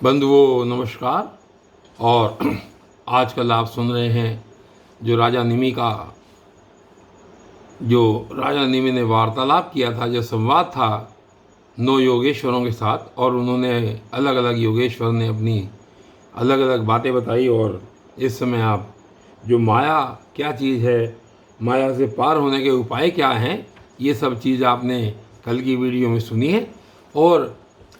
बंधुओं नमस्कार। और आजकल आप सुन रहे हैं जो राजा निमि ने वार्तालाप किया था, जो संवाद था 9 योगेश्वरों के साथ, और उन्होंने अलग अलग योगेश्वर ने अपनी अलग अलग बातें बताई। और इस समय आप जो माया क्या चीज़ है, माया से पार होने के उपाय क्या हैं, ये सब चीज़ आपने कल की वीडियो में सुनी है। और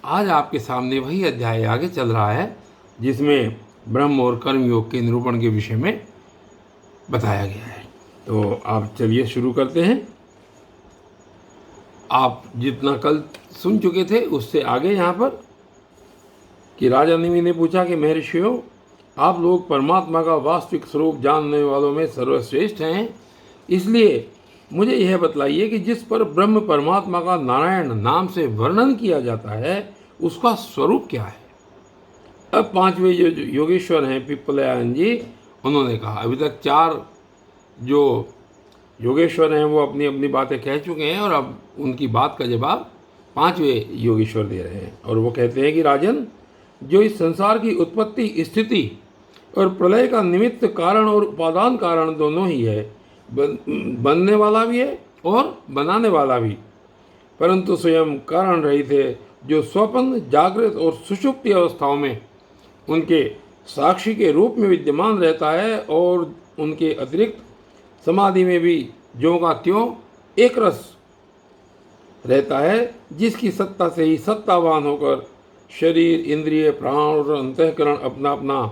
आज आपके सामने वही अध्याय आगे चल रहा है जिसमें ब्रह्म और कर्म योग के निरूपण के विषय में बताया गया है। तो आप चलिए शुरू करते हैं। आप जितना कल सुन चुके थे उससे आगे यहाँ पर कि राजा निमि ने पूछा कि महर्षियों, आप लोग परमात्मा का वास्तविक स्वरूप जानने वालों में सर्वश्रेष्ठ हैं, इसलिए मुझे यह बतलाइए कि जिस पर ब्रह्म परमात्मा का नारायण नाम से वर्णन किया जाता है उसका स्वरूप क्या है। अब 5वें जो योगेश्वर हैं पिप्पलायन जी, उन्होंने कहा, अभी तक 4 जो योगेश्वर हैं वो अपनी अपनी बातें कह चुके हैं और अब उनकी बात का जवाब 5वें योगेश्वर दे रहे हैं। और वो कहते हैं कि राजन, जो इस संसार की उत्पत्ति, स्थिति और प्रलय का निमित्त कारण और उपादान कारण दोनों ही है, बनने वाला भी है और बनाने वाला भी, परंतु स्वयं कारण रहित है, जो स्वप्न, जागृत और सुषुप्ति अवस्थाओं में उनके साक्षी के रूप में विद्यमान रहता है और उनके अतिरिक्त समाधि में भी ज्यों का त्यों एक रस रहता है, जिसकी सत्ता से ही सत्तावान होकर शरीर, इंद्रिय, प्राण और अंतःकरण अपना अपना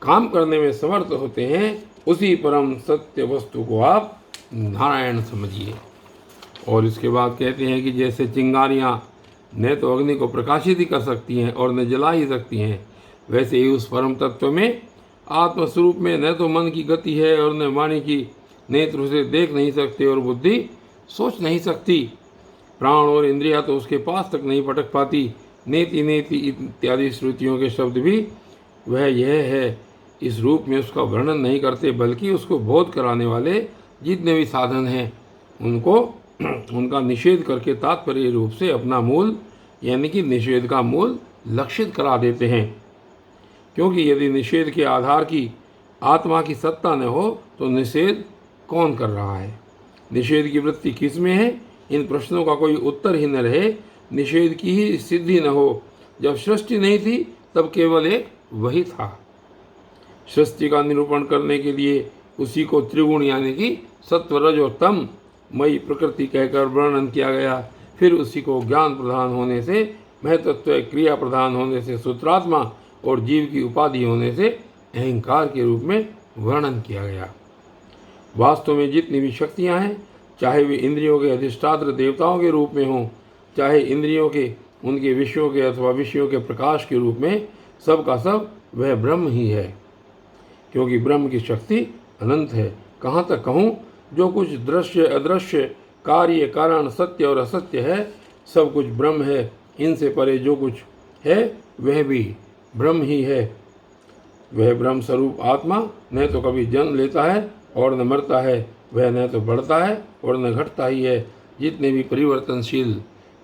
काम करने में समर्थ होते हैं। उसी परम सत्य वस्तु को आप नारायण समझिए। और इसके बाद कहते हैं कि जैसे चिंगारियाँ न तो अग्नि को प्रकाशित ही कर सकती हैं और न जला ही सकती हैं, वैसे ही उस परम तत्व में आत्मस्वरूप में न तो मन की गति है और न वाणी की, नेत्र उसे देख नहीं सकते और बुद्धि सोच नहीं सकती, प्राण और इंद्रिया तो उसके पास तक नहीं पटक पाती, नेति नेति इत्यादि श्रुतियों के शब्द भी वह यह है इस रूप में उसका वर्णन नहीं करते, बल्कि उसको बोध कराने वाले जितने भी साधन हैं उनको उनका निषेध करके तात्पर्य रूप से अपना मूल यानी कि निषेध का मूल लक्षित करा देते हैं। क्योंकि यदि निषेध के आधार की आत्मा की सत्ता न हो तो निषेध कौन कर रहा है, निषेध की वृत्ति किस में है, इन प्रश्नों का कोई उत्तर ही न रहे, निषेध की ही सिद्धि न हो। जब सृष्टि नहीं थी तब केवल एक वही था। सृष्टि का निरूपण करने के लिए उसी को त्रिगुण यानी कि सत्व, रज और तम मई प्रकृति कहकर वर्णन किया गया। फिर उसी को ज्ञान प्रधान होने से, महतत्व क्रिया प्रधान होने से सूत्रात्मा और जीव की उपाधि होने से अहंकार के रूप में वर्णन किया गया। वास्तव में जितनी भी शक्तियाँ हैं, चाहे वे इंद्रियों के अधिष्ठात्र देवताओं के रूप में हों, चाहे इंद्रियों के उनके विषयों के अथवा विषयों के प्रकाश के रूप में, सब का सब वह ब्रह्म ही है। क्योंकि ब्रह्म की शक्ति अनंत है। कहाँ तक कहूँ, जो कुछ दृश्य, अदृश्य, कार्य, कारण, सत्य और असत्य है, सब कुछ ब्रह्म है। इनसे परे जो कुछ है वह भी ब्रह्म ही है। वह ब्रह्म स्वरूप आत्मा न तो कभी जन्म लेता है और न मरता है, वह न तो बढ़ता है और न घटता ही है। जितने भी परिवर्तनशील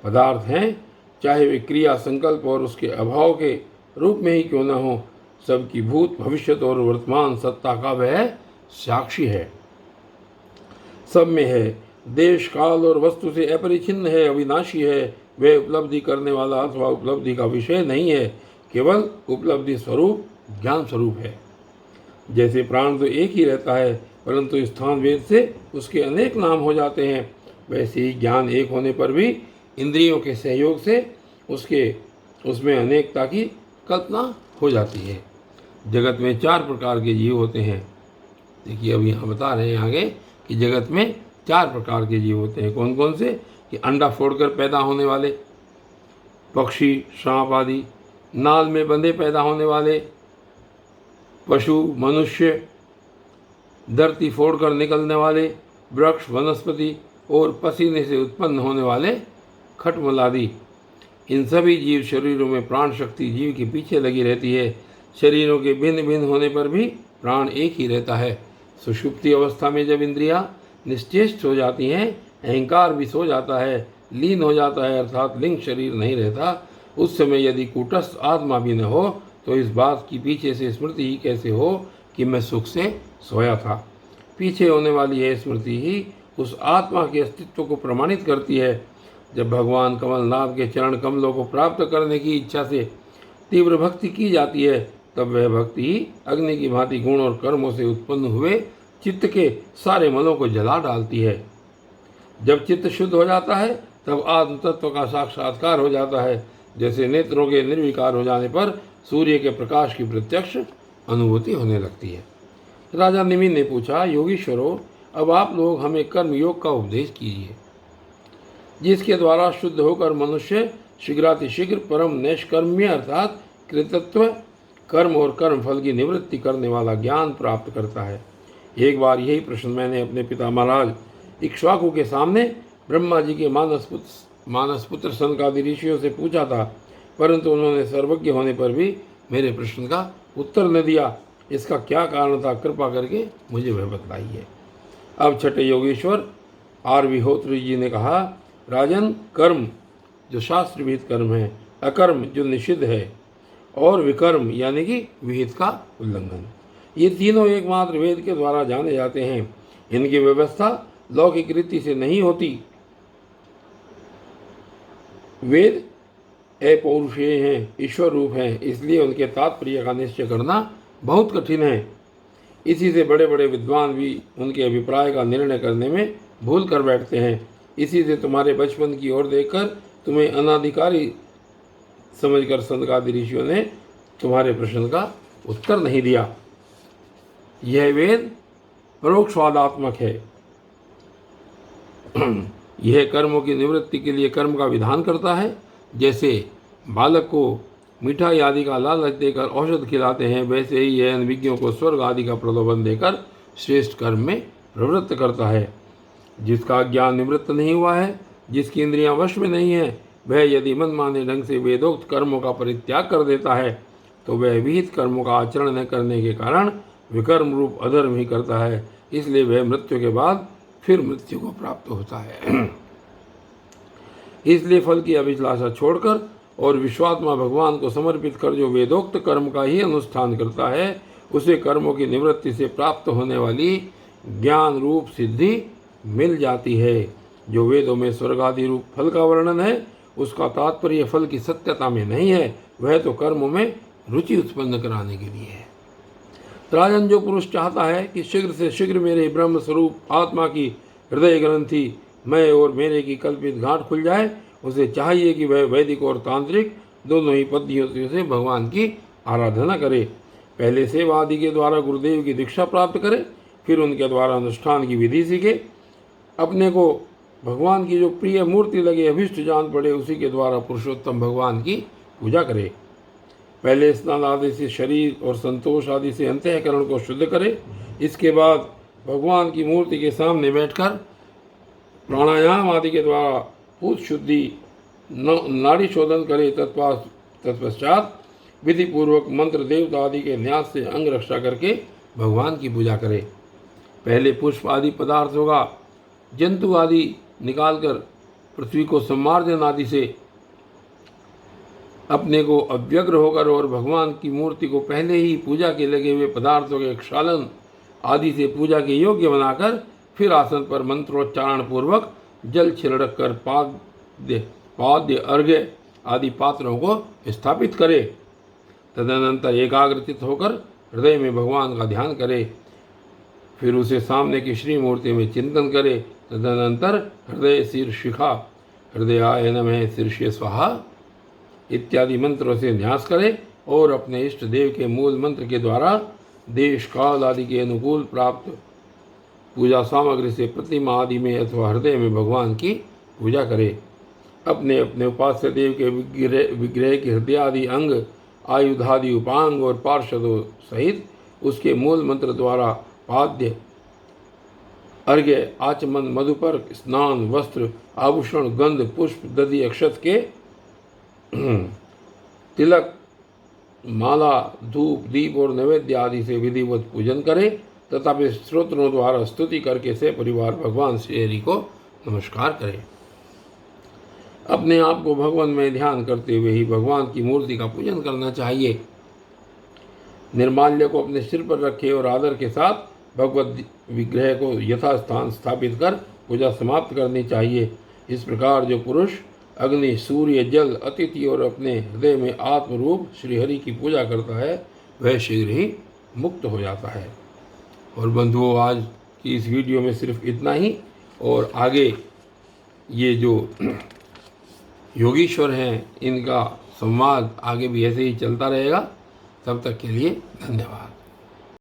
पदार्थ हैं, चाहे वे क्रिया, संकल्प और उसके अभाव के रूप में ही क्यों न हो, सबकी भूत, भविष्य और वर्तमान सत्ता का वह साक्षी है। सब में है, देश, काल और वस्तु से अपरिछिन्न है, अविनाशी है। वह उपलब्धि करने वाला अथवा उपलब्धि का विषय नहीं है, केवल उपलब्धि स्वरूप ज्ञान स्वरूप है। जैसे प्राण तो एक ही रहता है, परंतु स्थान भेद से उसके अनेक नाम हो जाते हैं, वैसे ही ज्ञान एक होने पर भी इंद्रियों के सहयोग से उसमें अनेकता की कल्पना हो जाती है। जगत में 4 प्रकार के जीव होते हैं। देखिए, अब यहाँ बता रहे हैं आगे कि जगत में 4 प्रकार के जीव होते हैं। कौन कौन से? कि अंडा फोड़कर पैदा होने वाले पक्षी, सांप आदि, नाल में बंधे पैदा होने वाले पशु, मनुष्य, धरती फोड़कर निकलने वाले वृक्ष, वनस्पति और पसीने से उत्पन्न होने वाले खटमल आदि। इन सभी जीव शरीरों में प्राण शक्ति जीव के पीछे लगी रहती है। शरीरों के भिन्न भिन्न होने पर भी प्राण एक ही रहता है। सुषुप्ति अवस्था में जब इंद्रियां निश्चेष्ट हो जाती हैं, अहंकार भी सो जाता है, लीन हो जाता है, अर्थात लिंग शरीर नहीं रहता, उस समय यदि कूटस्थ आत्मा भी न हो तो इस बात की पीछे से स्मृति ही कैसे हो कि मैं सुख से सोया था। पीछे होने वाली यह स्मृति ही उस आत्मा के अस्तित्व को प्रमाणित करती है। जब भगवान कमलनाथ के चरण कमलों को प्राप्त करने की इच्छा से तीव्र भक्ति की जाती है, तब वह भक्ति ही अग्नि की भांति गुण और कर्मों से उत्पन्न हुए चित्त के सारे मलों को जला डालती है। जब चित्त शुद्ध हो जाता है तब आत्म तत्व का साक्षात्कार हो जाता है। जैसे नेत्रों के निर्विकार हो जाने पर सूर्य के प्रकाश की प्रत्यक्ष अनुभूति होने लगती है। राजा निमिन ने पूछा, योगीश्वरों, अब आप लोग हमें कर्म योग का उपदेश कीजिए, जिसके द्वारा शुद्ध होकर मनुष्य शीघ्रातिशीघ्र परम नैष्कर्म्य अर्थात कृतत्व कर्म और कर्म फल की निवृत्ति करने वाला ज्ञान प्राप्त करता है। एक बार यही प्रश्न मैंने अपने पिता महाराज इक्ष्वाकु के सामने ब्रह्मा जी के मानस पुत्र सनकादि ऋषियों से पूछा था, परंतु उन्होंने सर्वज्ञ होने पर भी मेरे प्रश्न का उत्तर न दिया। इसका क्या कारण था, कृपा करके मुझे वह बताइए। अब छठे योगेश्वर आर्विहोत्री जी ने कहा, राजन, कर्म जो शास्त्र विहित कर्म है, अकर्म जो निषिद्ध है, और विकर्म यानी कि विहित का उल्लंघन, ये तीनों एकमात्र वेद के द्वारा जाने जाते हैं। इनकी व्यवस्था लौकिक रीति से नहीं होती। वेद अपौरुषेय हैं, ईश्वर रूप हैं, इसलिए उनके तात्पर्य का निश्चय करना बहुत कठिन है। इसी से बड़े बड़े विद्वान भी उनके अभिप्राय का निर्णय करने में भूल कर बैठते हैं। इसी से तुम्हारे बचपन की ओर देखकर तुम्हें अनाधिकारी समझकर सनकादि ऋषियों ने तुम्हारे प्रश्न का उत्तर नहीं दिया। यह वेद परोक्षवादात्मक है। यह कर्मों की निवृत्ति के लिए कर्म का विधान करता है। जैसे बालक को मिठाई आदि का लालच देकर औषध खिलाते हैं, वैसे ही यह अनभिज्ञों को स्वर्ग आदि का प्रलोभन देकर श्रेष्ठ कर्म में प्रवृत्त करता है। जिसका ज्ञान निवृत्त नहीं हुआ है, जिसकी इंद्रियां वश में नहीं है, वह यदि मनमाने ढंग से वेदोक्त कर्मों का परित्याग कर देता है तो वह विहित कर्मों का आचरण न करने के कारण विकर्म रूप अधर्म ही करता है। इसलिए वह मृत्यु के बाद फिर मृत्यु को प्राप्त होता है। इसलिए फल की अभिलाषा छोड़कर और विश्वात्मा भगवान को समर्पित कर जो वेदोक्त कर्म का ही अनुष्ठान करता है, उसे कर्मों की निवृत्ति से प्राप्त होने वाली ज्ञान रूप सिद्धि मिल जाती है। जो वेदों में स्वर्ग आदि रूप फल का वर्णन है, उसका तात्पर्य फल की सत्यता में नहीं है, वह तो कर्मों में रुचि उत्पन्न कराने के लिए है। राजन, जो पुरुष चाहता है कि शीघ्र से शीघ्र मेरे ब्रह्म स्वरूप आत्मा की हृदय ग्रंथि मैं और मेरे की कल्पित गांठ खुल जाए, उसे चाहिए कि वह वैदिक और तांत्रिक दोनों ही पद्धतियों से भगवान की आराधना करे। पहले सेवा आदि के द्वारा गुरुदेव की दीक्षा प्राप्त करे, फिर उनके द्वारा अनुष्ठान की विधि सीखे। अपने को भगवान की जो प्रिय मूर्ति लगे, अभिष्ट जान पड़े, उसी के द्वारा पुरुषोत्तम भगवान की पूजा करे। पहले स्नान आदि से शरीर और संतोष आदि से अंतःकरण को शुद्ध करे। इसके बाद भगवान की मूर्ति के सामने बैठकर प्राणायाम आदि के द्वारा पूत शुद्धि नाड़ी शोधन करे। तत्पश्चात विधि पूर्वक मंत्र देवता आदि के न्यास से अंग रक्षा करके भगवान की पूजा करे। पहले पुष्प आदि पदार्थों का जंतु आदि निकालकर पृथ्वी को सम्मार्जन आदि से अपने को अव्यग्र होकर और भगवान की मूर्ति को पहले ही पूजा के लगे हुए पदार्थों के क्षालन आदि से पूजा के योग्य बनाकर फिर आसन पर मंत्रोच्चारण पूर्वक जल छिड़क कर पाद्य अर्घ्य आदि पात्रों को स्थापित करे। तदनंतर एकाग्रचित होकर हृदय में भगवान का ध्यान करे। फिर उसे सामने की श्री मूर्ति में चिंतन करे। तदनंतर हृदय शीर्षिखा हृदयाय नमः शीर्षे स्वाहा इत्यादि मंत्रों से न्यास करे और अपने इष्ट देव के मूल मंत्र के द्वारा देश काल आदि के अनुकूल प्राप्त पूजा सामग्री से प्रतिमा आदि में अथवा हृदय में भगवान की पूजा करे। अपने अपने उपास्य देव के विग्रह के हृदय आदि अंग आयुधादि उपांग और पार्षदों सहित उसके मूल मंत्र द्वारा पाद्य अर्घ्य आचमन मधुपर्क स्नान वस्त्र आभूषण गंध पुष्प दधि अक्षत के तिलक माला धूप दीप और नैवेद्य आदि से विधिवत पूजन करे तथा वे स्त्रोत्रों द्वारा स्तुति करके से परिवार भगवान श्री हरि को नमस्कार करे। अपने आप को भगवान में ध्यान करते हुए ही भगवान की मूर्ति का पूजन करना चाहिए। निर्माल्य को अपने सिर पर रखे और आदर के साथ भगवत विग्रह को यथास्थान स्थापित कर पूजा समाप्त करनी चाहिए। इस प्रकार जो पुरुष अग्नि, सूर्य, जल, अतिथि और अपने हृदय में आत्म रूप श्रीहरि की पूजा करता है वह शीघ्र ही मुक्त हो जाता है। और बंधुओं, आज की इस वीडियो में सिर्फ इतना ही, और आगे ये जो योगीश्वर हैं इनका संवाद आगे भी ऐसे ही चलता रहेगा। तब तक के लिए धन्यवाद।